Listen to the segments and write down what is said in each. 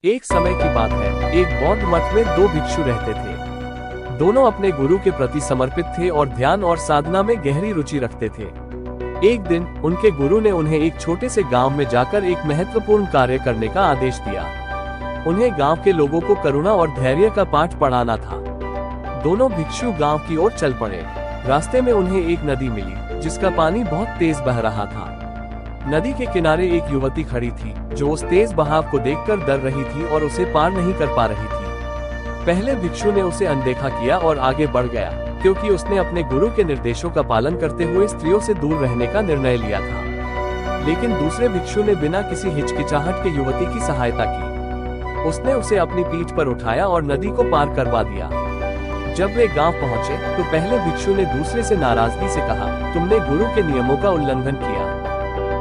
एक समय की बात है, एक बौद्ध मठ में दो भिक्षु रहते थे। दोनों अपने गुरु के प्रति समर्पित थे और ध्यान और साधना में गहरी रुचि रखते थे। एक दिन उनके गुरु ने उन्हें एक छोटे से गांव में जाकर एक महत्वपूर्ण कार्य करने का आदेश दिया। उन्हें गांव के लोगों को करुणा और धैर्य का पाठ पढ़ाना था। दोनों भिक्षु गांव की ओर चल पड़े। रास्ते में उन्हें एक नदी मिली, जिसका पानी बहुत तेज बह रहा था। नदी के किनारे एक युवती खड़ी थी, जो उस तेज बहाव को देखकर डर रही थी और उसे पार नहीं कर पा रही थी। पहले भिक्षु ने उसे अनदेखा किया और आगे बढ़ गया, क्योंकि उसने अपने गुरु के निर्देशों का पालन करते हुए स्त्रियों से दूर रहने का निर्णय लिया था। लेकिन दूसरे भिक्षु ने बिना किसी हिचकिचाहट के युवती की सहायता की। उसने उसे अपनी पीठ पर उठाया और नदी को पार करवा दिया। जब वे गांव पहुंचे, तो पहले भिक्षु ने दूसरे से नाराजगी से कहा, तुमने गुरु के नियमों का उल्लंघन किया।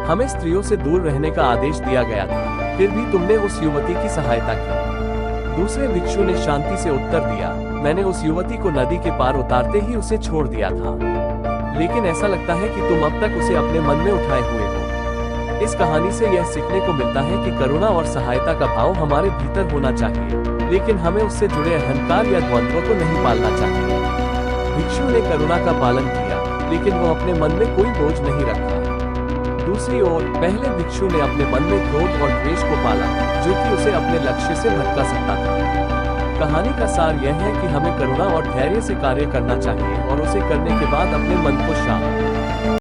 हमें स्त्रियों से दूर रहने का आदेश दिया गया था, फिर भी तुमने उस युवती की सहायता की। दूसरे भिक्षु ने शांति से उत्तर दिया, मैंने उस युवती को नदी के पार उतारते ही उसे छोड़ दिया था। लेकिन ऐसा लगता है कि तुम अब तक उसे अपने मन में उठाए हुए हो। इस कहानी से यह सीखने को मिलता है कि करुणा और सहायता का भाव हमारे भीतर होना चाहिए, लेकिन हमें उससे जुड़े अहंकार या द्वंद्वों को नहीं पालना चाहिए। भिक्षु ने करुणा का पालन किया, लेकिन वो अपने मन में कोई बोझ नहीं रखा। दूसरी ओर पहले भिक्षु ने अपने मन में क्रोध और द्वेष को पाला, जो कि उसे अपने लक्ष्य से भटका सकता था। कहानी का सार यह है कि हमें करुणा और धैर्य से कार्य करना चाहिए और उसे करने के बाद अपने मन को शांत